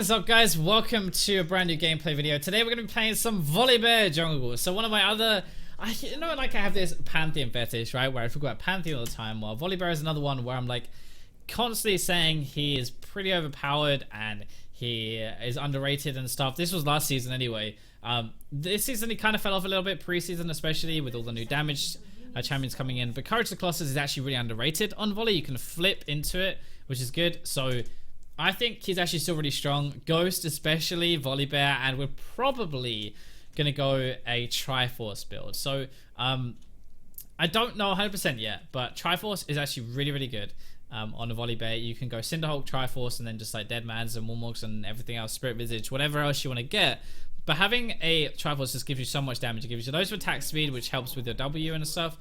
What's up, guys? Welcome to a brand new gameplay video. Today we're going to be playing some Volibear jungle. So one of my other, I have this Pantheon fetish, right, where I talk about Pantheon all the time. Well, Volibear is another one where I'm like constantly saying he is pretty overpowered and he is underrated and stuff. This was last season anyway. This season he kind of fell off a little bit, preseason especially, with all the new damage champions coming in. But Courage of the Colossus is actually really underrated on Volley. You can flip into it, which is good. So I think he's actually still really strong. Ghost especially, Volibear, and we're probably going to go a Triforce build. So I don't know 100% yet, but Triforce is actually really, really good on a Volibear. You can go Cinderhulk, Triforce, and then just like Deadmans and Warmogs and everything else, Spirit Visage, whatever else you want to get. But having a Triforce just gives you so much damage. It gives you loads of attack speed, which helps with your W and stuff.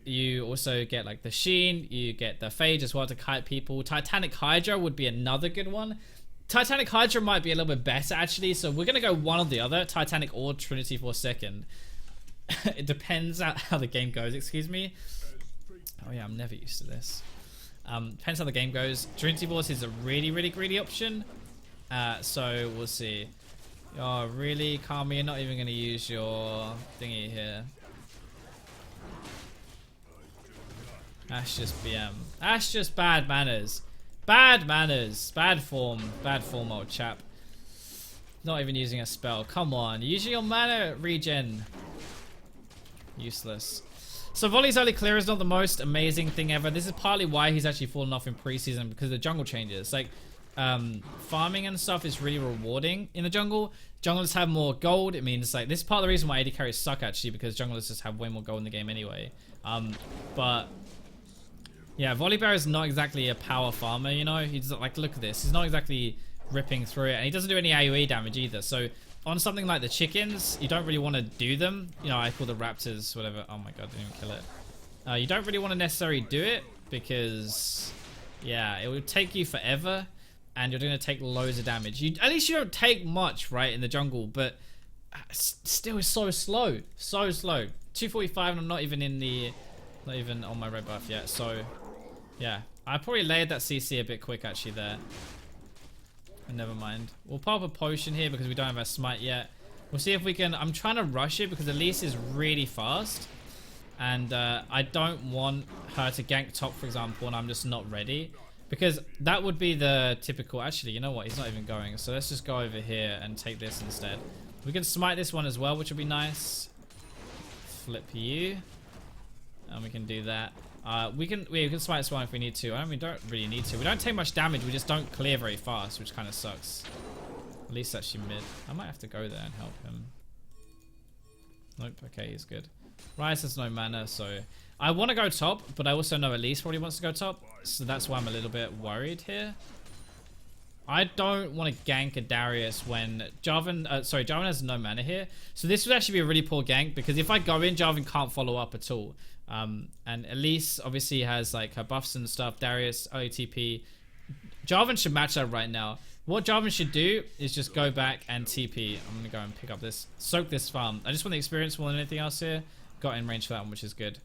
You also get like the Sheen, you get the Phage as well to kite people. Titanic Hydra would be another good one. Titanic Hydra might be a little bit better actually, so we're going to go one or the other, Titanic or Trinity for a second. It depends on how the game goes, excuse me. Oh yeah, I'm never used to this. Depends how the game goes. Trinity Force is a really, really greedy option. So we'll see. Oh, really? Karma, you're not even going to use your thingy here. That's just BM. That's just bad manners. Bad manners. Bad form, old chap. Not even using a spell. Come on. Using your mana regen. Useless. So Volley's early clear is not the most amazing thing ever. This is partly why he's actually fallen off in preseason, because the jungle changes. Like, farming and stuff is really rewarding in the jungle. Junglers have more gold. It means like this is part of the reason why AD carries suck actually, because junglers just have way more gold in the game anyway. But yeah, Volibear is not exactly a power farmer, you know. He's like, look at this. He's not exactly ripping through it, and he doesn't do any AoE damage either. So on something like the chickens, you don't really want to do them. You know, I call the raptors, whatever. Oh my god, didn't even kill it. You don't really want to necessarily do it because, yeah, it would take you forever, and you're going to take loads of damage. At least you don't take much, right, in the jungle, but still is so slow. So slow. 245, and I'm not even on my red buff yet, so yeah, I probably layered that CC a bit quick actually there. And never mind. We'll pop a potion here because we don't have our smite yet. We'll see if we can. I'm trying to rush it because Elise is really fast, and I don't want her to gank top, for example, and I'm just not ready, because that would be the typical. Actually, you know what? He's not even going, so let's just go over here and take this instead. We can smite this one as well, which would be nice. Flip you. And we can do that. We can smite this one if we need to. We don't really need to. We don't take much damage. We just don't clear very fast, which kind of sucks. At least actually mid. I might have to go there and help him. Nope. Okay, he's good. Rise has no mana, so I want to go top, but I also know Elise probably wants to go top, so that's why I'm a little bit worried here. I don't want to gank a Darius when Jarvan has no mana here. So this would actually be a really poor gank, because if I go in, Jarvan can't follow up at all. And Elise obviously has like her buffs and stuff. Darius, OTP. Jarvan should match that right now. What Jarvan should do is just go back and TP. I'm going to go and pick up this, soak this farm. I just want the experience more than anything else here. Got in range for that one, which is good.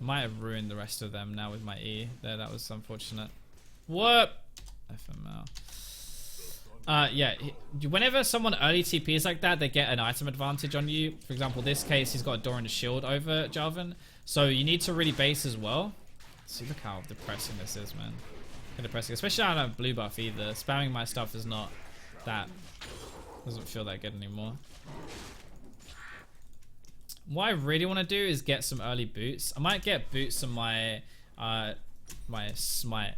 Might have ruined the rest of them now with my E there. That was unfortunate. What? FML. Yeah, whenever someone early TPs like that, they get an item advantage on you. For example, this case, he's got a door and a shield over Jarvan. So you need to really base as well. See, look how depressing this is, man. Depressing. Especially I don't have blue buff either. Spamming my stuff is not that. Doesn't feel that good anymore. What I really want to do is get some early boots. I might get boots on my my smite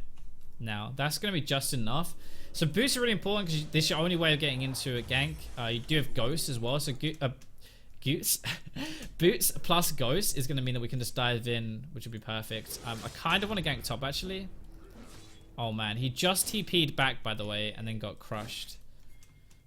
now. That's going to be just enough. So boots are really important because this is your only way of getting into a gank. You do have ghosts as well, so boots plus ghost is going to mean that we can just dive in, which would be perfect. I kind of want to gank top actually. Oh man, he just TP'd back, by the way, and then got crushed.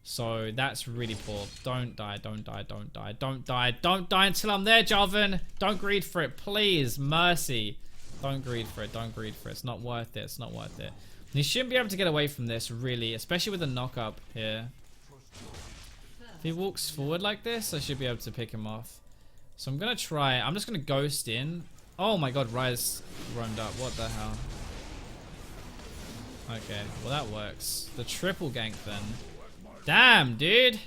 So that's really poor. Don't die, don't die, don't die, don't die, don't die until I'm there, Jarvan. Don't greed for it, please. Mercy. Don't greed for it, don't greed for it. It's not worth it, it's not worth it. You shouldn't be able to get away from this, really, especially with the knock up here. If he walks forward like this, I should be able to pick him off. So I'm going to try. I'm just going to ghost in. Oh my god, Rise roamed up. What the hell? Okay, well that works. The triple gank then. Damn, dude.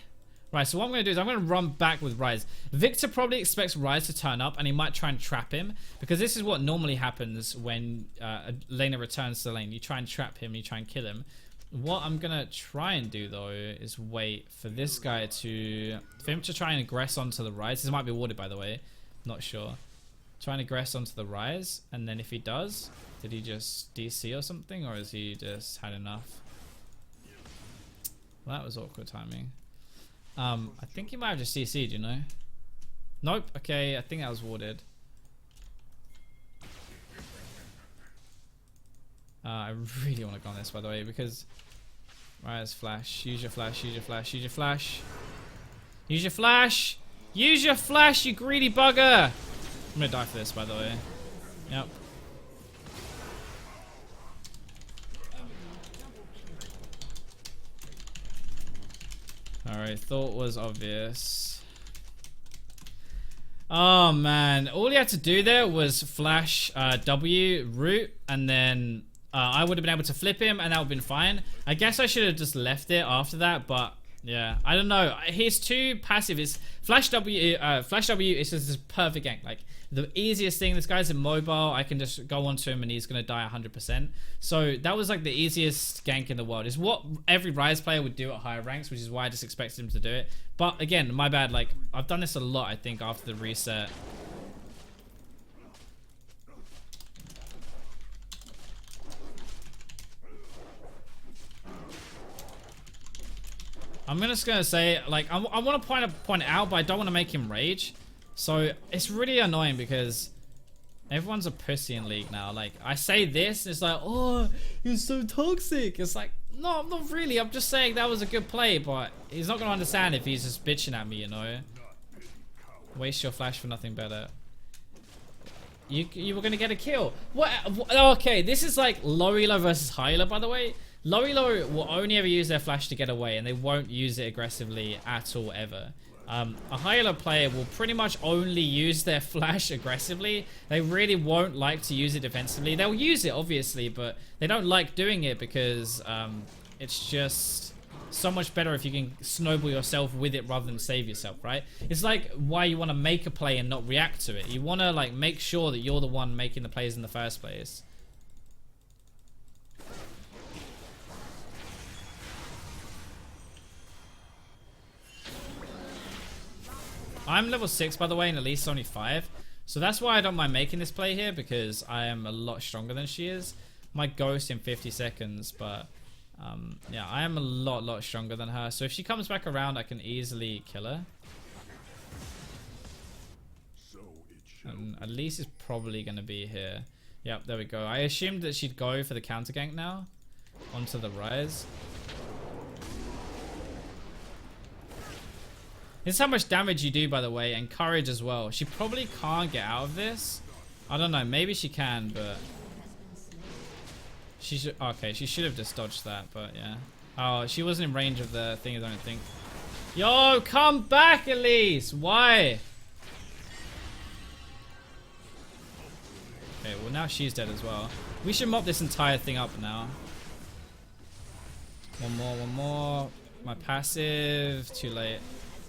Right, so what I'm going to do is I'm going to run back with Ryze. Victor probably expects Ryze to turn up and he might try and trap him. Because this is what normally happens when a laner returns to the lane. You try and trap him, you try and kill him. What I'm going to try and do though is wait for this guy to... For him to try and aggress onto the Ryze. This might be warded by the way. Not sure. Try and aggress onto the Ryze. And then if he does, did he just DC or something? Or has he just had enough? Well, that was awkward timing. I think he might have just CC'd, you know? Nope. Okay, I think that was warded. I really want to go on this, by the way, because... Ryze flash. Use your flash, use your flash, use your flash. Use your flash! Use your flash, you greedy bugger! I'm gonna die for this, by the way. Yep. Alright, thought was obvious. Oh man, all you had to do there was flash W, root, and then I would have been able to flip him and that would have been fine. I guess I should have just left it after that, but yeah, I don't know. He's too passive. His flash W is just this perfect gank. Like, the easiest thing, this guy's immobile. I can just go onto him and he's going to die 100%. So that was like the easiest gank in the world. It's what every Ryze player would do at higher ranks, which is why I just expected him to do it. But again, my bad. Like, I've done this a lot, I think, after the reset. I'm just going to say, like, I want to point it out, but I don't want to make him rage. So it's really annoying because everyone's a pussy in League now. Like, I say this, it's like, oh, you're so toxic. It's like, no, I'm not really. I'm just saying that was a good play, but he's not going to understand if he's just bitching at me, you know. Waste your flash for nothing better. You were going to get a kill. What? Okay, this is like low elo versus high elo, by the way. Low elo will only ever use their flash to get away, and they won't use it aggressively at all, ever. A high elo player will pretty much only use their flash aggressively. They really won't like to use it defensively. They'll use it, obviously, but they don't like doing it because it's just so much better if you can snowball yourself with it rather than save yourself, right? It's like why you want to make a play and not react to it. You want to like make sure that you're the one making the plays in the first place. I'm level 6, by the way, and Elise only 5. So that's why I don't mind making this play here, because I am a lot stronger than she is. Might ghost in 50 seconds, but yeah, I am a lot stronger than her. So if she comes back around, I can easily kill her. And Elise is probably going to be here. Yep, there we go. I assumed that she'd go for the counter gank now onto the Ryze. This is how much damage you do, by the way, and courage as well. She probably can't get out of this. I don't know. Maybe she can, but she should. Okay, she should have just dodged that, but yeah. Oh, she wasn't in range of the thing, I don't think. Yo, come back, Elise. Why? Okay, well now she's dead as well. We should mop this entire thing up now. One more. My passive. Too late.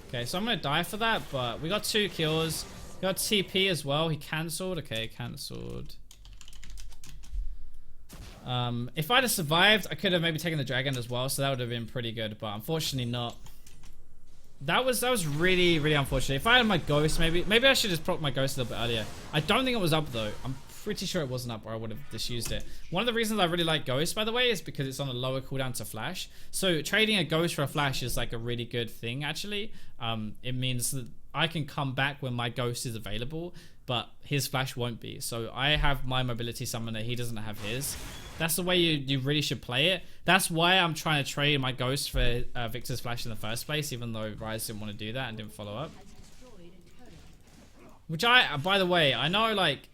Okay, so I'm going to die for that, but we got 2 kills. We got TP as well. He cancelled. Okay, cancelled. If I'd have survived, I could have maybe taken the dragon as well, so that would have been pretty good, but unfortunately not. That was really unfortunate. If I had my ghost, maybe I should have propped my ghost a little bit earlier. I don't think it was up though. I'm pretty sure it wasn't up, or I would have just used it. One of the reasons I really like ghost, by the way, is because it's on a lower cooldown to flash. So trading a ghost for a flash is like a really good thing, actually. It means that I can come back when my ghost is available, but his flash won't be. So I have my mobility summoner, he doesn't have his. That's the way you really should play it. That's why I'm trying to trade my ghost for Victor's flash in the first place, even though Ryze didn't want to do that and didn't follow up. Which by the way, I know like,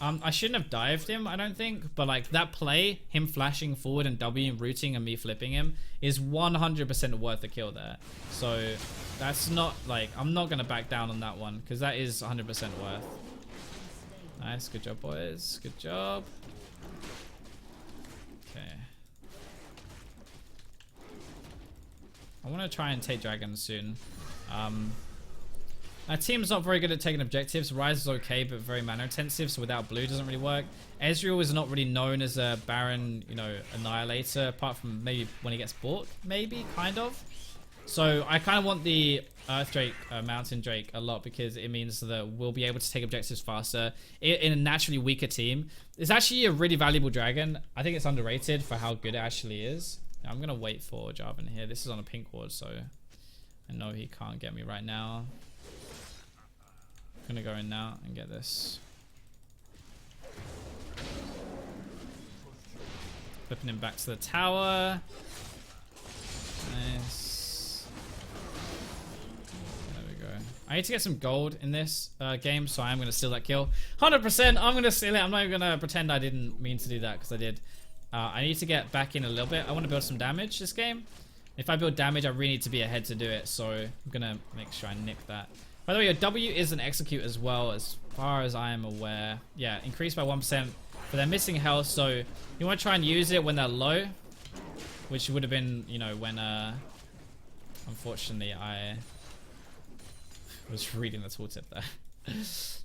I shouldn't have dived him, I don't think, but like that play, him flashing forward and W rooting and me flipping him, is 100% worth the kill there. So that's not like, I'm not going to back down on that one, because that is 100% worth. Nice, good job boys, good job. Okay, I want to try and take dragon soon. Our team's not very good at taking objectives. Ryze is okay, but very mana intensive, so without blue doesn't really work. Ezreal is not really known as a Baron, you know, annihilator, apart from maybe when he gets bought, maybe, kind of. So I kind of want the Earth Drake, Mountain Drake a lot, because it means that we'll be able to take objectives faster in a naturally weaker team. It's actually a really valuable dragon. I think it's underrated for how good it actually is. Now, I'm going to wait for Jarvan here. This is on a pink ward, so I know he can't get me right now. I'm going to go in now and get this. Flipping him back to the tower. Nice. There we go. I need to get some gold in this game, so I'm going to steal that kill. 100%, I'm going to steal it. I'm not even going to pretend I didn't mean to do that, because I did. I need to get back in a little bit. I want to build some damage this game. If I build damage, I really need to be ahead to do it, so I'm going to make sure I nick that. By the way, your W is an execute as well, as far as I am aware. Yeah, increased by 1%, but they're missing health, so you want to try and use it when they're low, which would have been, you know, when, unfortunately, I was reading the tooltip there.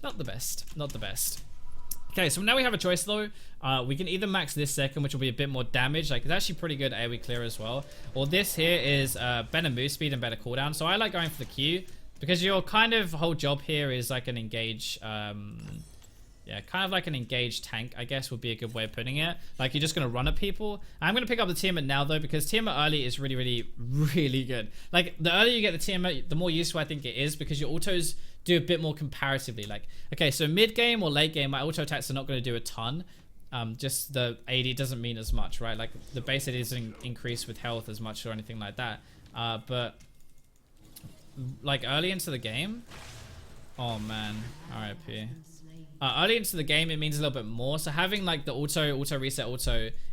Not the best, not the best. Okay, so now we have a choice though. We can either max this second, which will be a bit more damage. Like, it's actually pretty good AoE clear as well. Or this here is better move speed and better cooldown. So I like going for the Q, because your kind of whole job here is like an engage, yeah, kind of like an engaged tank, I guess would be a good way of putting it. Like, you're just going to run at people. I'm going to pick up the Tiamat now though, because Tiamat early is really, really, really good. Like, the earlier you get the Tiamat, the more useful I think it is, because your autos do a bit more comparatively. Like, okay, so mid game or late game, my auto attacks are not going to do a ton. Just the AD doesn't mean as much, right? Like, the base AD isn't increased with health as much or anything like that. But like early into the game, oh man, RIP. Early into the game, it means a little bit more. So having like the auto reset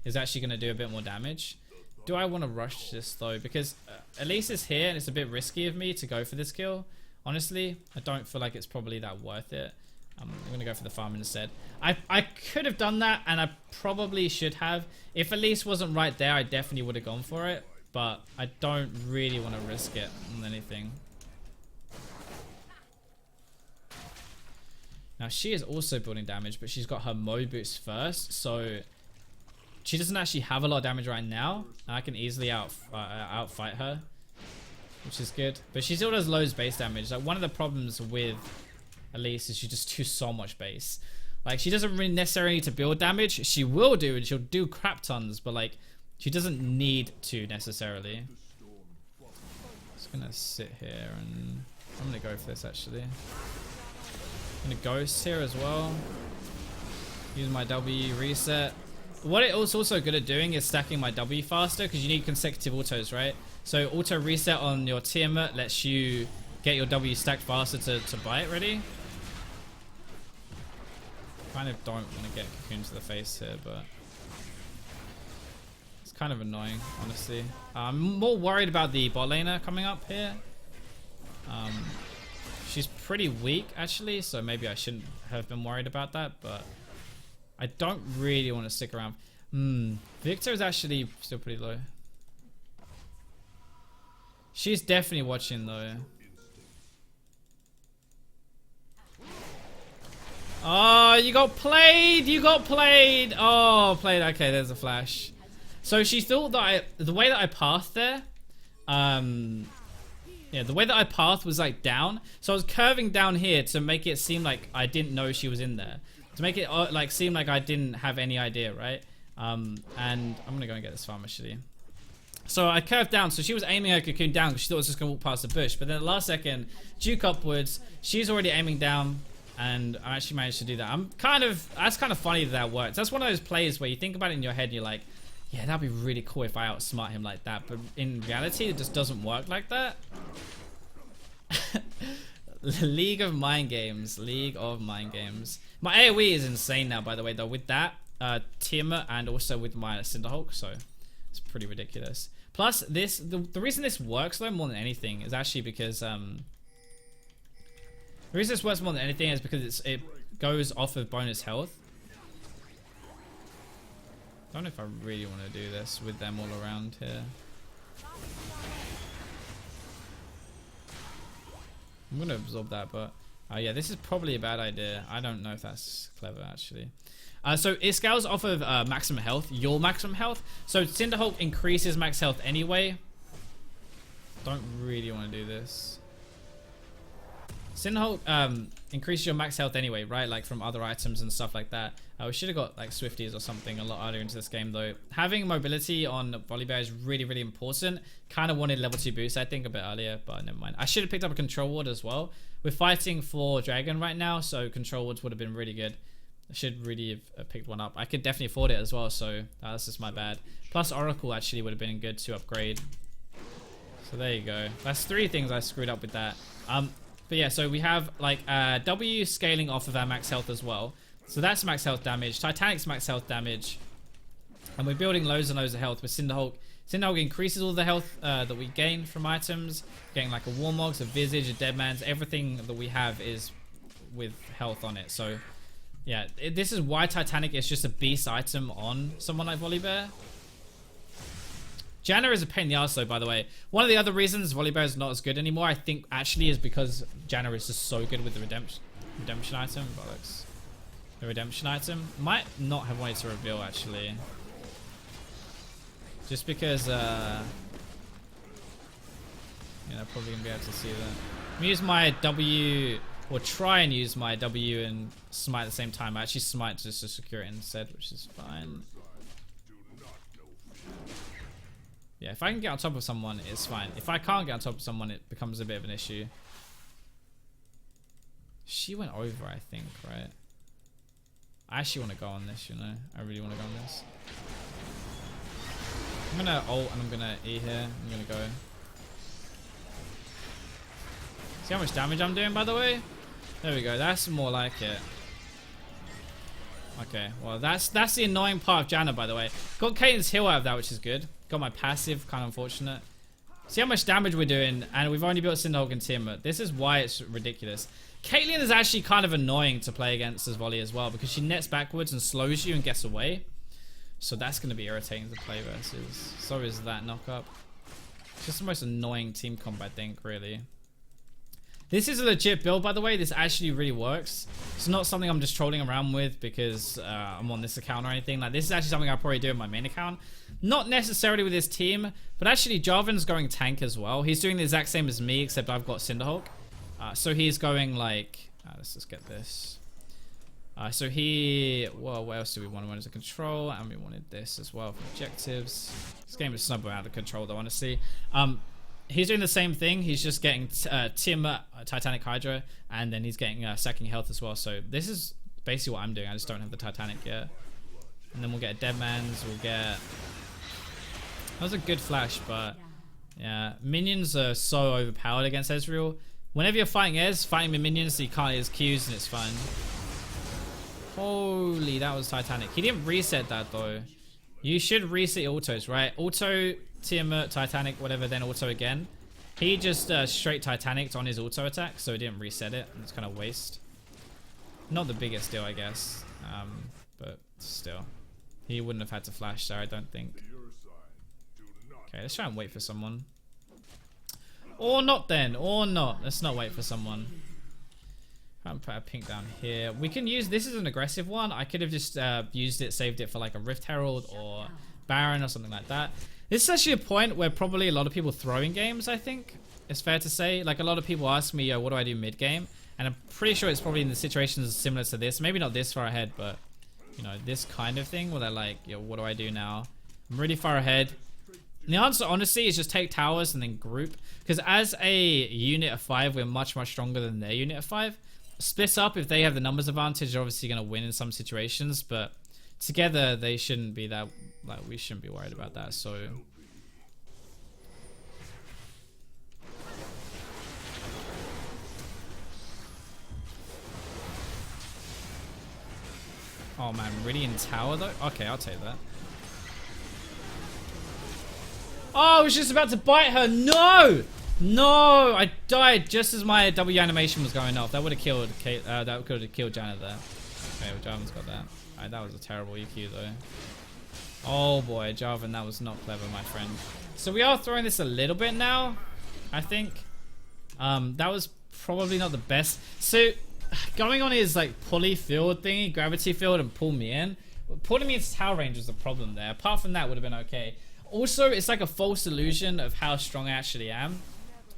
is actually going to do a bit more damage. Do I want to rush this though? Because Elise is here and it's a bit risky of me to go for this kill. Honestly, I don't feel like it's probably that worth it. I'm going to go for the farm instead. I could have done that, and I probably should have. If Elise wasn't right there, I definitely would have gone for it. But I don't really want to risk it on anything. Now, she is also building damage, but she's got her Mo boost first. So she doesn't actually have a lot of damage right now. I can easily outfight her, which is good. But she still does loads base damage. Like, one of the problems with Elise is she just do so much base. Like, she doesn't really necessarily need to build damage. She will do, and she'll do crap tons, but like, she doesn't need to necessarily. Just gonna sit here and I'm gonna go for this actually. I'm gonna ghost here as well. Use my W reset. What it was also good at doing is stacking my W faster, because you need consecutive autos, right? So auto reset on your Tiamat lets you get your W stacked faster to buy it ready. Kind of don't want to get Cocoon to the face here, but it's kind of annoying, honestly. I'm more worried about the bot laner coming up here. She's pretty weak actually, so maybe I shouldn't have been worried about that, but I don't really want to stick around. Victor is actually still pretty low. She's definitely watching though. Oh, you got played! You got played! Oh, played. Okay, there's a flash. So she thought that the way that I pathed there, yeah, the way that I pathed was like down. So I was curving down here to make it seem like I didn't know she was in there. To make it like seem like I didn't have any idea, right? And I'm gonna go and get this farm actually. So I curved down, so she was aiming her Cocoon down because she thought I was just gonna walk past the bush. But then at the last second, juke upwards, she's already aiming down, and I actually managed to do that. That's kind of funny that works. That's one of those plays where you think about it in your head and you're like, yeah, that'd be really cool if I outsmart him like that. But in reality, it just doesn't work like that. League of Mind Games. League of Mind Games. My AoE is insane now, by the way, though, with that Tiamat and also with my Cinderhulk, so it's pretty ridiculous. Plus, the reason this works, though, more than anything, is actually because the reason this works more than anything is because it goes off of bonus health. I don't know if I really want to do this with them all around here. I'm gonna absorb that, but yeah, this is probably a bad idea. I don't know if that's clever actually. So it scales off of maximum health, your maximum health. So Cinderhulk increases max health anyway. Don't really want to do this. Cinderhulk increases your max health anyway, right? Like from other items and stuff like that. We should have got like Swifties or something a lot earlier into this game though. Having mobility on Volibear is really, really important. Kind of wanted level 2 boost, I think, a bit earlier, but never mind. I should have picked up a control ward as well. We're fighting for Dragon right now, so control wards would have been really good. I should really have picked one up. I could definitely afford it as well, so that's just my bad. Plus Oracle actually would have been good to upgrade. So there you go. That's 3 things I screwed up with that. But yeah, so we have like W scaling off of our max health as well. So that's max health damage. Titanic's max health damage. And we're building loads and loads of health with Cinderhulk. Cinderhulk increases all the health that we gain from items. Getting like a Warmogs, a Visage, a Deadman's. Everything that we have is with health on it. So yeah, this is why Titanic is just a beast item on someone like Volibear. Janna is a pain in the ass though, by the way. One of the other reasons Volibear is not as good anymore, I think, actually is because Janna is just so good with the redemption item. Bollocks. The redemption item. Might not have wanted to reveal, actually. Just because, you know, probably going to be able to see that. I'm going to use my W, or try and use my W and smite at the same time. I actually smite just to secure it instead, which is fine. Yeah, if I can get on top of someone, it's fine. If I can't get on top of someone, it becomes a bit of an issue. She went over, I think, right? I actually want to go on this, you know? I really want to go on this. I'm going to ult and I'm going to E here. I'm going to go. See how much damage I'm doing, by the way? There we go. That's more like it. Okay, well, that's the annoying part of Janna, by the way. Got Kane's heal out of that, which is good. Got my passive, kind of unfortunate. See how much damage we're doing, and we've only built Cinderhulk and Temu. This is why it's ridiculous. Caitlyn is actually kind of annoying to play against as volley as well, because she nets backwards and slows you and gets away. So that's going to be irritating to play versus. So is that knock-up. It's just the most annoying team comp, I think, really. This is a legit build, by the way. This actually really works. It's not something I'm just trolling around with because I'm on this account or anything. Like, this is actually something I'll probably do on my main account. Not necessarily with this team, but actually Jarvan's going tank as well. He's doing the exact same as me, except I've got Cinderhulk. So he's going like... let's just get this. So he... Well, what else do we want? We wanted to control, and we wanted this as well for objectives. This game is snubbled out of control, though, honestly. He's doing the same thing. He's just getting Titanic Hydra, and then he's getting sacking health as well. So this is basically what I'm doing. I just don't have the Titanic yet. And then we'll get a Deadman's. We'll get... That was a good flash, but... Yeah, minions are so overpowered against Ezreal. Whenever you're fighting Ez, fighting with minions, so you can't hit his Qs, and it's fine. Holy, that was Titanic. He didn't reset that, though. You should reset your autos, right? Auto... Tiamat, Titanic, whatever, then auto again. He just straight Titanic on his auto attack, so he didn't reset it. It's kind of waste. Not the biggest deal, I guess, but still. He wouldn't have had to flash there, I don't think. Okay, let's try and wait for someone. Or not then, or not. Let's not wait for someone. I'm put a pink down here. We can use, this is an aggressive one. I could have just used it, saved it for like a Rift Herald or Baron or something like that. This is actually a point where probably a lot of people throw in games, I think. It's fair to say. Like, a lot of people ask me, yo, what do I do mid-game? And I'm pretty sure it's probably in the situations similar to this. Maybe not this far ahead, but, you know, this kind of thing where they're like, yo, what do I do now? I'm really far ahead. And the answer, honestly, is just take towers and then group. Because as a unit of 5, we're much, much stronger than their unit of 5. Split up, if they have the numbers advantage, they're obviously going to win in some situations, but together, they shouldn't be that... Like, we shouldn't be worried about that, so... Oh man, Meridian Tower though? Okay, I'll take that. Oh, I was just about to bite her! No! No! I died just as my W animation was going off. That would have killed Kate, that could have killed Janet there. Okay, well, Jarvan's got that. Alright, that was a terrible EQ though. Oh boy, Jarvan, that was not clever, my friend. So we are throwing this a little bit now, I think. That was probably not the best. So going on his like pulley field thingy, gravity field, and pull me in. Putting me into tower range was the problem there. Apart from that, would have been okay. Also, it's like a false illusion of how strong I actually am.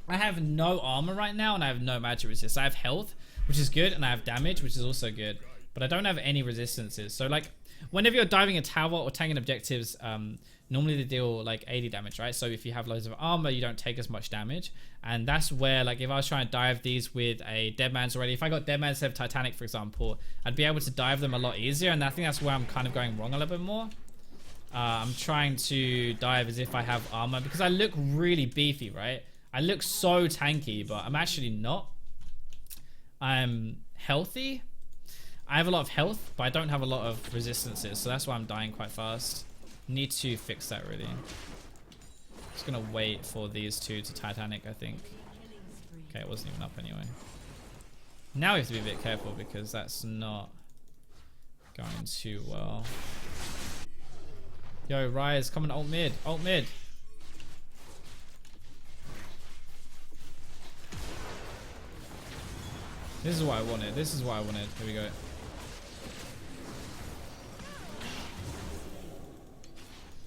I have no armor right now, and I have no magic resist. I have health, which is good, and I have damage, which is also good. But I don't have any resistances. So like, whenever you're diving a tower or tanking objectives, normally they deal like 80 damage, right? So if you have loads of armor, you don't take as much damage. And that's where, like, if I was trying to dive these with a Deadman's already, if I got Deadman's instead of Titanic, for example, I'd be able to dive them a lot easier. And I think that's where I'm kind of going wrong a little bit more. I'm trying to dive as if I have armor because I look really beefy, right? I look so tanky, but I'm actually not. I'm healthy. I have a lot of health, but I don't have a lot of resistances, so that's why I'm dying quite fast. Need to fix that, really. Just gonna wait for these two to Titanic, I think. Okay, it wasn't even up anyway. Now we have to be a bit careful because that's not going too well. Yo, Rise, come on, ult mid, ult mid. This is what I wanted. This is what I wanted. Here we go.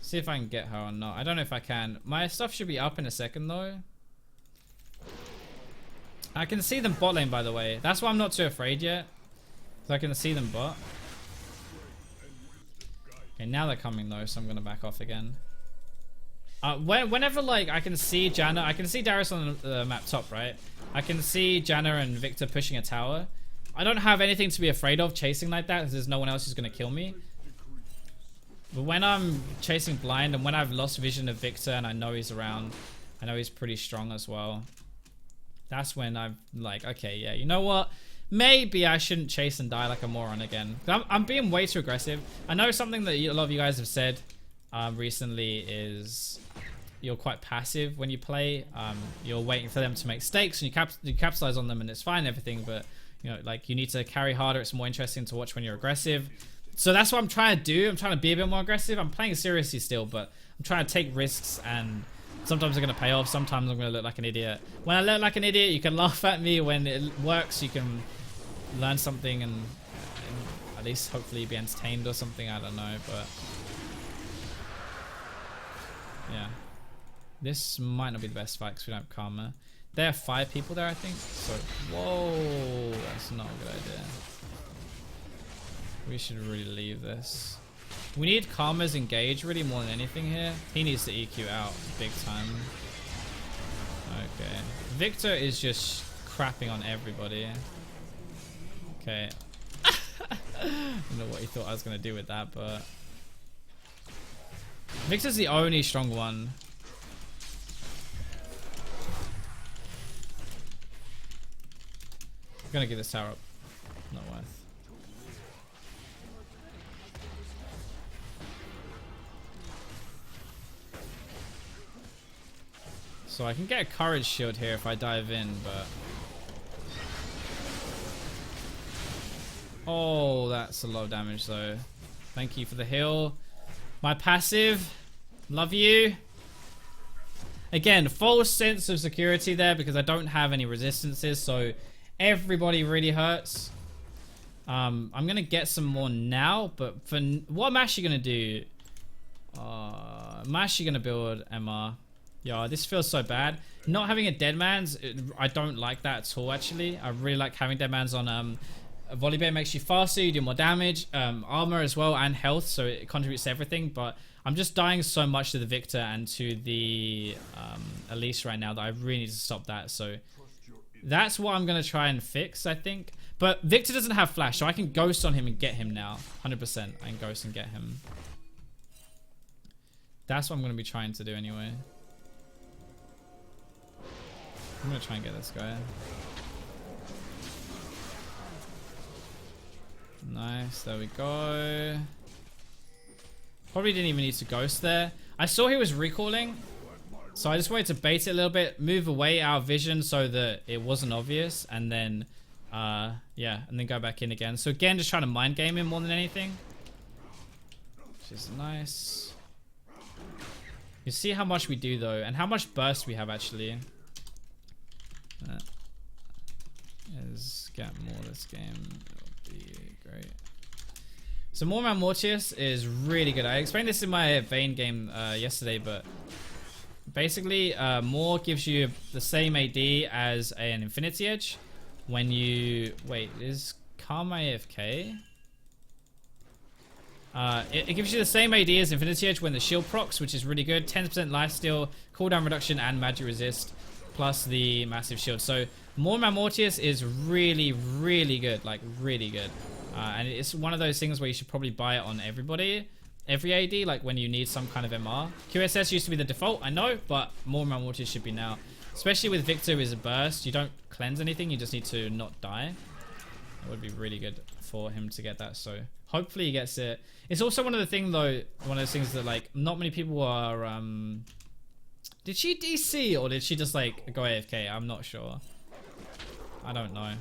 See if I can get her or not. I don't know if I can. My stuff should be up in a second though. I can see them bot lane, by the way. That's why I'm not too afraid yet. So I can see them bot. Okay, now they're coming though, so I'm gonna back off again. Whenever like I can see Janna, I can see Darius on the map top, right? I can see Janna and Victor pushing a tower. I don't have anything to be afraid of chasing like that because there's no one else who's gonna kill me. But when I'm chasing blind and when I've lost vision of Victor and I know he's around, I know he's pretty strong as well. That's when I'm like, okay, yeah, you know what? Maybe I shouldn't chase and die like a moron again. I'm being way too aggressive. I know something that a lot of you guys have said recently is you're quite passive when you play. You're waiting for them to make mistakes and you capitalize on them and it's fine and everything. But you know, like you need to carry harder. It's more interesting to watch when you're aggressive. So that's what I'm trying to do. I'm trying to be a bit more aggressive. I'm playing seriously still, but I'm trying to take risks and sometimes they're going to pay off. Sometimes I'm going to look like an idiot. When I look like an idiot, you can laugh at me. When it works, you can learn something and at least hopefully be entertained or something. I don't know, but yeah. This might not be the best fight because we don't have Karma. There are 5 people there, I think. So, whoa, that's not a good idea. We should really leave this. We need Karma's engage really more than anything here. He needs to EQ out big time. Okay. Victor is just crapping on everybody. Okay. I don't know what he thought I was going to do with that, but Victor's the only strong one. I'm going to give this tower up. Not worth. So I can get a courage shield here if I dive in, but oh, that's a lot of damage though. Thank you for the heal. My passive, love you. Again, false sense of security there because I don't have any resistances, so everybody really hurts. I'm gonna get some more now, but for what I'm actually gonna do, I'm actually gonna build MR. Yeah, this feels so bad. Not having a Deadman's, I don't like that at all actually. I really like having Deadman's on Volibear. Makes you faster, you do more damage, armor as well, and health, so it contributes to everything. But I'm just dying so much to the Victor and to the Elise right now that I really need to stop that. So that's what I'm going to try and fix, I think. But Victor doesn't have flash, so I can ghost on him and get him now. 100% I can ghost and get him. That's what I'm going to be trying to do anyway. I'm going to try and get this guy. Nice, there we go. Probably didn't even need to ghost there. I saw he was recalling, so I just wanted to bait it a little bit, move away our vision so that it wasn't obvious, and then yeah, and then go back in again. So again, just trying to mind game him more than anything, which is nice. You see how much we do though, and how much burst we have actually. get more this game. It'll be great. So Mormon Mortius is really good. I explained this in my Vayne game yesterday, but basically More gives you the same AD as an Infinity Edge. When you... Wait, is Karma AFK? It gives you the same AD as Infinity Edge when the shield procs, which is really good. 10% lifesteal, cooldown reduction, and magic resist, plus the massive shield. So Mormon Mortius is really, really good. Like, really good. And it's one of those things where you should probably buy it on everybody. Every AD, like when you need some kind of MR. QSS used to be the default, I know, but Mormon Mortius should be now. Especially with Victor is a burst. You don't cleanse anything, you just need to not die. It would be really good for him to get that, so hopefully he gets it. It's also one of the things though, one of those things that like not many people are did she DC or did she just like go AFK? I'm not sure. I don't know.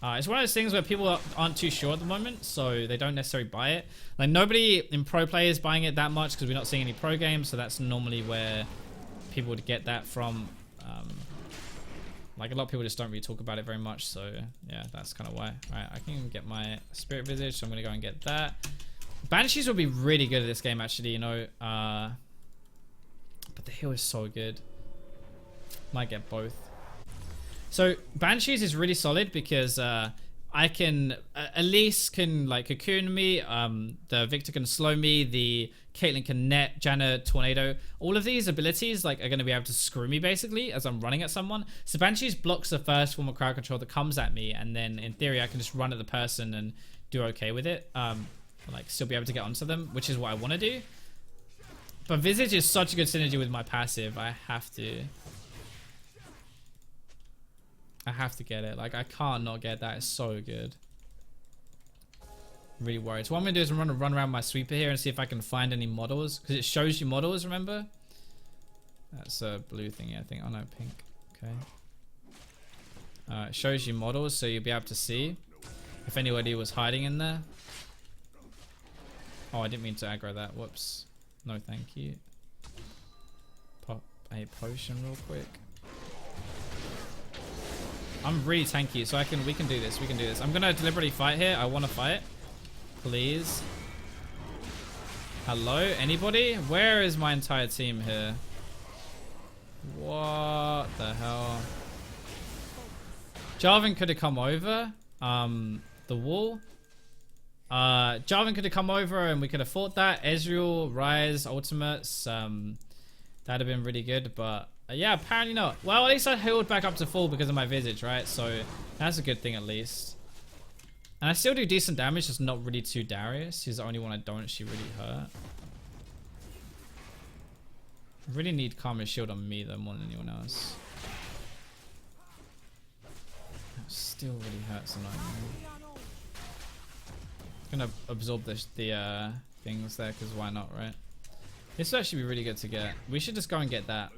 It's one of those things where people aren't too sure at the moment, so they don't necessarily buy it. Like nobody in pro play is buying it that much because we're not seeing any pro games, so that's normally where people would get that from. Like a lot of people just don't really talk about it very much, so yeah, that's kind of why. Alright, I can get my Spirit Visage, so I'm gonna go and get that. Banshees will be really good at this game actually, you know. But the heal is so good. Might get both. So Banshees is really solid because I can Elise can like cocoon me, the Victor can slow me, the Caitlyn can net, Janna tornado. All of these abilities like are going to be able to screw me basically as I'm running at someone. So Banshees blocks the first form of crowd control that comes at me, and then in theory I can just run at the person and do okay with it. Like still be able to get onto them, which is what I want to do. But Visage is such a good synergy with my passive. I have to get it. Like I can't not get that. It's so good. I'm really worried. So what I'm gonna do is I'm gonna run around my sweeper here and see if I can find any models, because it shows you models. Remember? That's a blue thingy, I think. Oh no, pink. Okay. It shows you models, so you'll be able to see if anybody was hiding in there. Oh, I didn't mean to aggro that. Whoops. No, thank you. Pop a potion real quick. I'm really tanky, so we can do this. We can do this. I'm gonna deliberately fight here. I want to fight. Please. Hello? Anybody? Where is my entire team here? What the hell? Jarvan could have come over. The wall. Jarvan could have come over and we could have fought that. Ezreal, Rise, ultimates. That'd have been really good, but yeah, apparently not. Well, at least I healed back up to full because of my Visage, right? So that's a good thing at least. And I still do decent damage, just not really to Darius. He's the only one I don't actually really hurt. I really need Karma's Shield on me though, more than anyone else. That still really hurts a lot. I'm gonna absorb the things there, because why not, right? This would actually be really good to get. We should just go and get that.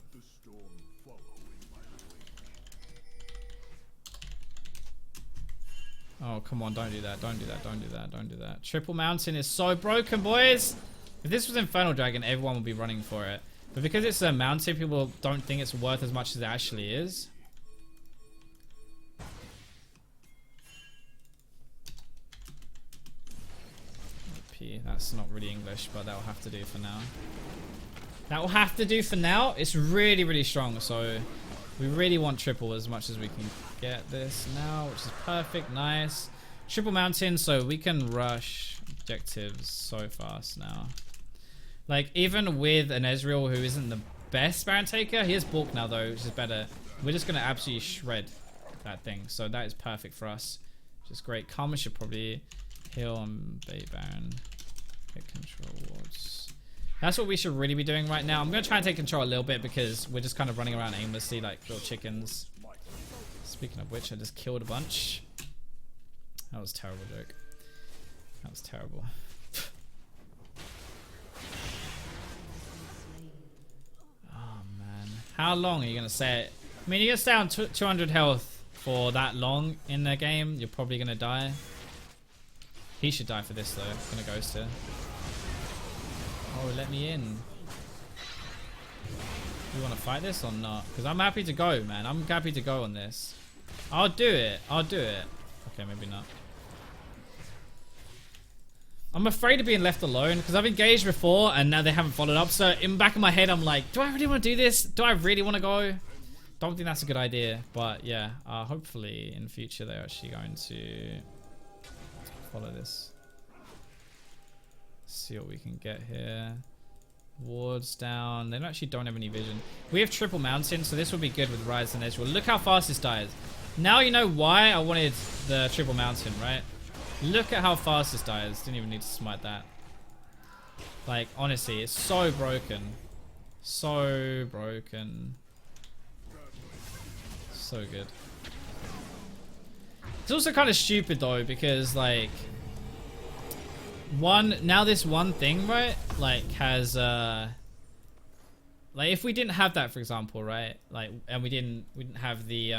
Oh, come on, don't do that, don't do that, don't do that, don't do that. Triple Mountain is so broken, boys! If this was Infernal Dragon, everyone would be running for it. But because it's a mountain, people don't think it's worth as much as it actually is. OP, that's not really English, but that'll have to do for now. That will have to do for now. It's really, really strong, so we really want triple as much as we can get this now, which is perfect. Nice. Triple Mountain, so we can rush objectives so fast now. Like, even with an Ezreal who isn't the best Baron Taker, he has Bulk now though, which is better. We're just going to absolutely shred that thing, so that is perfect for us, which is great. Karma should probably heal on Bait Baron. Get control wards. That's what we should really be doing right now. I'm going to try and take control a little bit because we're just kind of running around aimlessly like little chickens. Speaking of which, I just killed a bunch. That was a terrible joke. That was terrible. Oh man. How long are you going to stay it? I mean, you're going to stay on 200 health for that long in the game. You're probably going to die. He should die for this though. I'm going to ghost here. Oh, let me in. You want to fight this or not? Because I'm happy to go, man. I'm happy to go on this. I'll do it. I'll do it. Okay, maybe not. I'm afraid of being left alone because I've engaged before and now they haven't followed up. So in the back of my head, I'm like, do I really want to do this? Do I really want to go? Don't think that's a good idea. But yeah, hopefully in the future they're actually going to follow this. See what we can get here. Wards down. They actually don't have any vision. We have triple mountain, so this will be good with Rise and Ezreal. Look how fast this dies. Now you know why I wanted the triple mountain, right? Look at how fast this dies. Didn't even need to smite that. Like, honestly, it's so broken. So broken. So good. It's also kind of stupid though, because like now this one thing, right, like has like if we didn't have that, for example, right, like, and we didn't have the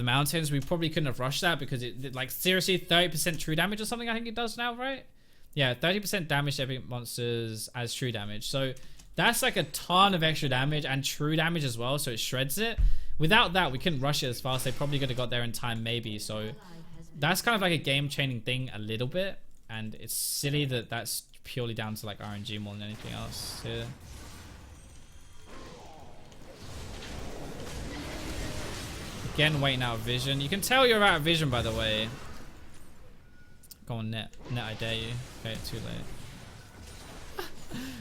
mountains, we probably couldn't have rushed that because it like seriously 30% true damage or something. I think it does now, right? Yeah, 30% damage to epic monsters as true damage. So that's like a ton of extra damage and true damage as well, so it shreds it. Without that, we couldn't rush it as fast. They probably could have got there in time, maybe. So that's kind of like a game-changing thing a little bit. And it's silly that that's purely down to like RNG more than anything else here. Again, waiting out of vision. You can tell you're out of vision, by the way. Go on, net. Net, I dare you. Okay, too late.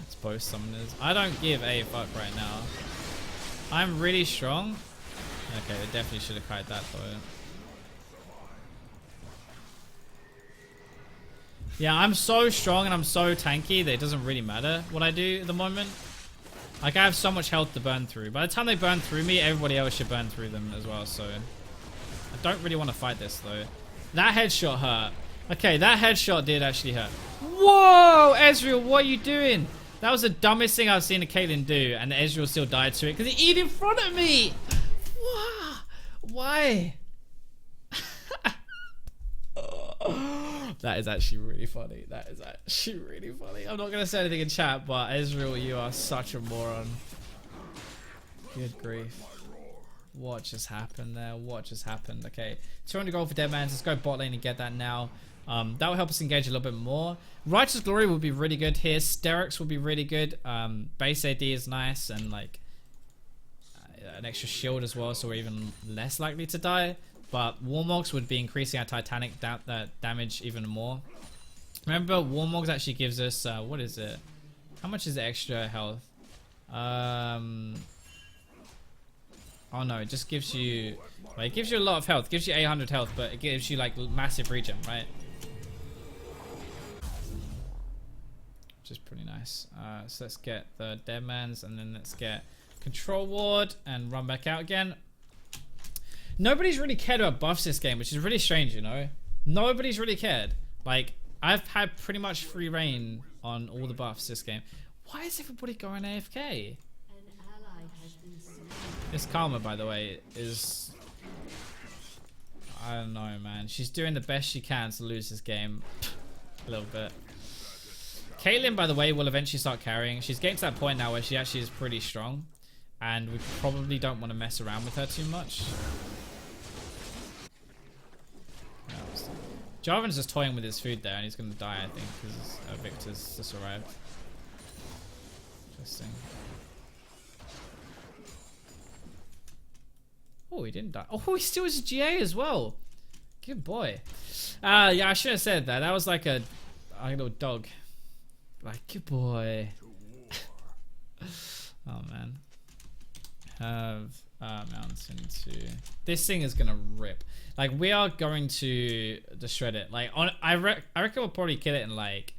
It's both summoners. I don't give a fuck right now. I'm really strong. Okay, they definitely should have kite that though. Yeah, I'm so strong and I'm so tanky that it doesn't really matter what I do at the moment. Like, I have so much health to burn through. By the time they burn through me, everybody else should burn through them as well, so... I don't really want to fight this though. That headshot hurt. Okay, that headshot did actually hurt. Whoa! Ezreal, what are you doing? That was the dumbest thing I've seen a Caitlyn do, and Ezreal still died to it because he eat in front of me! Why? That is actually really funny. That is actually really funny. I'm not going to say anything in chat, but Ezreal, you are such a moron. Good grief. What just happened there? What just happened? Okay, 200 gold for Deadmans. Let's go bot lane and get that now. That will help us engage a little bit more. Righteous Glory will be really good here. Sterix will be really good. Base AD is nice, and like an extra shield as well, so we're even less likely to die. But Warmogs would be increasing our Titanic damage even more. Remember, Warmogs actually gives us what is it? How much is the extra health? Oh no, it just gives you. Well, it gives you a lot of health. It gives you 800 health, but it gives you like massive regen, right? Which is pretty nice. So let's get the Deadmans, and then let's get Control Ward and run back out again. Nobody's really cared about buffs this game, which is really strange, you know? Nobody's really cared. Like, I've had pretty much free reign on all the buffs this game. Why is everybody going AFK? This Karma, by the way, is... I don't know, man. She's doing the best she can to lose this game. A little bit. Caitlyn, by the way, will eventually start carrying. She's getting to that point now where she actually is pretty strong. And we probably don't want to mess around with her too much. Jarvan's just toying with his food there, and he's going to die, I think, because Victor's just arrived. Interesting. Oh, he didn't die. Oh, he still has a GA as well. Good boy. Yeah, I should have said that. That was like a little dog. Like, good boy. Oh, man. Have mountain 2. This thing is gonna rip. Like, we are going to shred it. Like, I reckon we'll probably kill it in like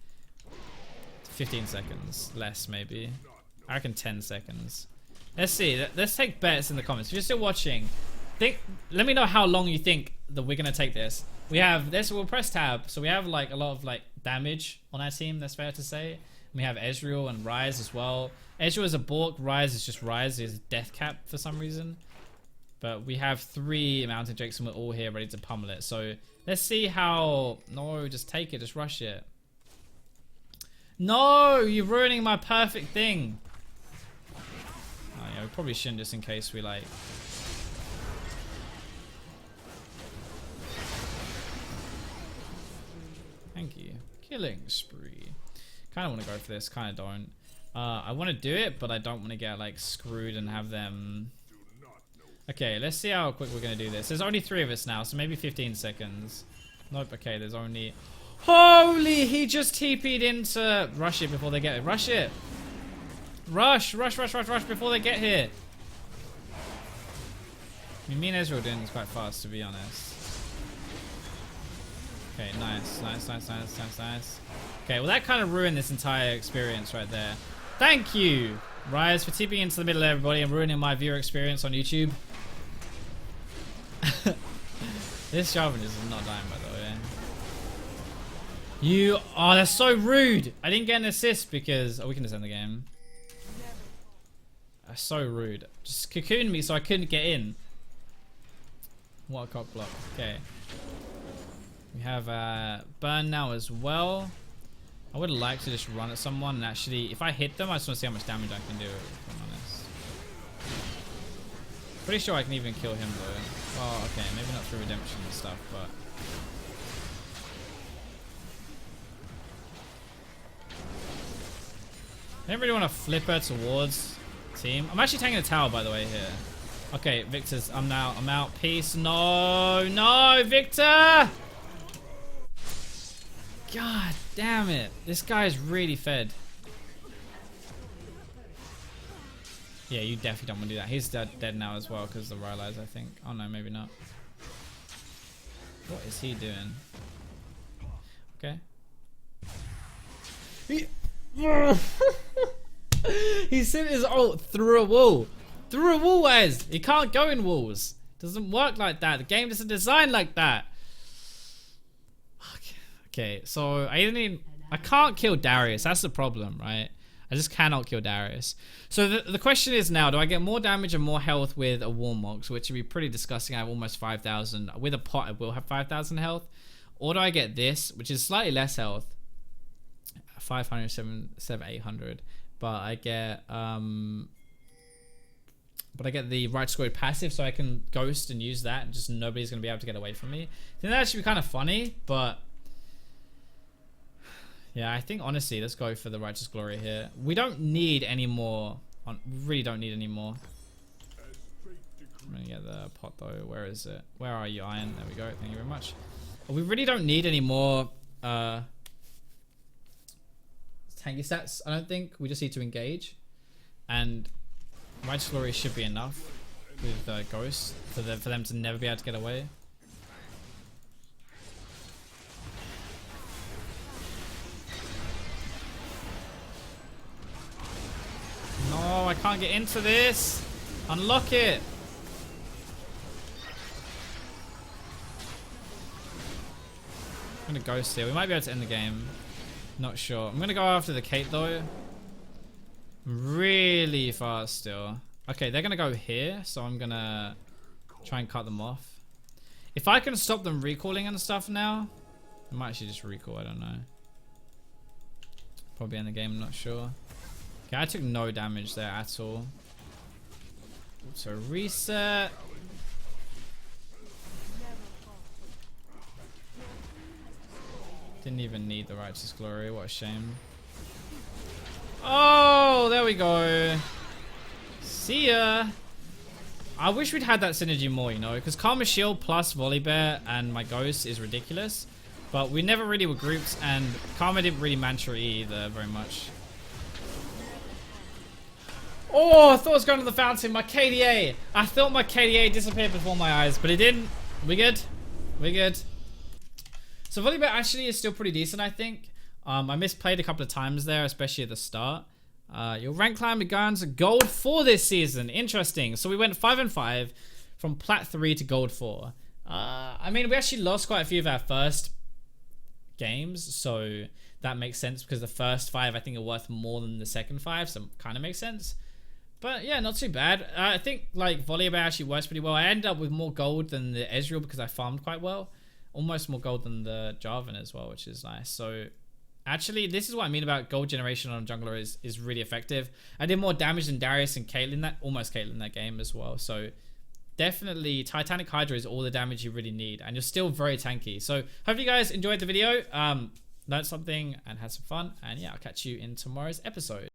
15 seconds, less maybe. I reckon 10 seconds. Let's see. Let's take bets in the comments. If you're still watching, let me know how long you think that we're gonna take this. We have this. We'll press tab, so we have like a lot of like damage on our team. That's fair to say. We have Ezreal and Rise as well. Ezreal is a Bork, Rise is just Rise, is death cap for some reason. But we have 3 Mountain Drakes and we're all here ready to pummel it. So let's see how... No, just take it, just rush it. No, you're ruining my perfect thing. Oh yeah, we probably shouldn't, just in case we like... Thank you. Killing spree. Kind of want to go for this. Kind of don't. I want to do it, but I don't want to get like screwed and have them. Okay, let's see how quick we're going to do this. There's only 3 of us now, so maybe 15 seconds. Nope, okay, there's only... Holy, he just TP'd into... Rush it before they get it. Rush it. Rush before they get here. I mean, me and Ezreal doing this quite fast, to be honest. Okay, nice. Okay, well that kind of ruined this entire experience right there. Thank you, Rise, for TPing into the middle of everybody and ruining my viewer experience on YouTube. This Jarvan is not dying, by the way. You... Oh, that's so rude. I didn't get an assist because... Oh, we can just end the game. That's so rude. Just cocooned me so I couldn't get in. What a cock block. Okay. We have burn now as well. I would like to just run at someone and actually... If I hit them, I just want to see how much damage I can do, if I'm honest. Pretty sure I can even kill him though. Well, okay, maybe not through redemption and stuff, but... I don't really want to flip her towards team. I'm actually taking a tower, by the way, here. Okay, Victor's... I'm out. Peace. No, Victor! God damn it. This guy is really fed. Yeah, you definitely don't want to do that. He's dead now as well because of the Rylai's, I think. Oh no, maybe not. What is he doing? Okay. He sent his ult through a wall. Through a wall, Wes. He can't go in walls. Doesn't work like that. The game isn't designed like that. Okay, so I can't kill Darius. That's the problem, right? I just cannot kill Darius. So the question is now, do I get more damage and more health with a Warmox, which would be pretty disgusting. I have almost 5,000. With a pot, I will have 5,000 health. Or do I get this, which is slightly less health? 500, 800. But I get the right squad passive, so I can ghost and use that, and just nobody's going to be able to get away from me. I think that actually be kind of funny, but... Yeah, I think honestly, let's go for the Righteous Glory here. We don't need any more. We really don't need any more. I'm gonna get the pot though. Where is it? Where are you, Iron? There we go. Thank you very much. We really don't need any more tanky stats. I don't think. We just need to engage, and Righteous Glory should be enough with Ghost for them to never be able to get away. No, I can't get into this. Unlock it. I'm gonna ghost here. We might be able to end the game. Not sure. I'm gonna go after the Kate though. Really fast still. Okay, they're gonna go here, so I'm gonna try and cut them off. If I can stop them recalling and stuff now, I might actually just recall. I don't know. Probably end the game. I'm not sure. Okay, I took no damage there at all. So reset. Didn't even need the Righteous Glory. What a shame. Oh, there we go. See ya. I wish we'd had that synergy more, you know, because Karma Shield plus Volibear and my Ghost is ridiculous. But we never really were grouped, and Karma didn't really mantra either very much. Oh, I thought I was going to the fountain. My KDA. I thought my KDA disappeared before my eyes, but it didn't. We good? We good? So Volibear actually is still pretty decent, I think. I misplayed a couple of times there, especially at the start. Your rank climb began to gold 4 this season. Interesting. So we went 5 and 5 from plat 3 to gold 4. I mean, we actually lost quite a few of our first games, so that makes sense because the first 5 I think are worth more than the second 5, so it kind of makes sense. But yeah, not too bad. I think like Volibear actually works pretty well. I ended up with more gold than the Ezreal because I farmed quite well. Almost more gold than the Jarvan as well, which is nice. So actually, this is what I mean about gold generation on a jungler is really effective. I did more damage than Darius and Caitlyn, almost Caitlyn that game as well. So definitely Titanic Hydra is all the damage you really need, and you're still very tanky. So hope you guys enjoyed the video. learned something and had some fun. And yeah, I'll catch you in tomorrow's episode.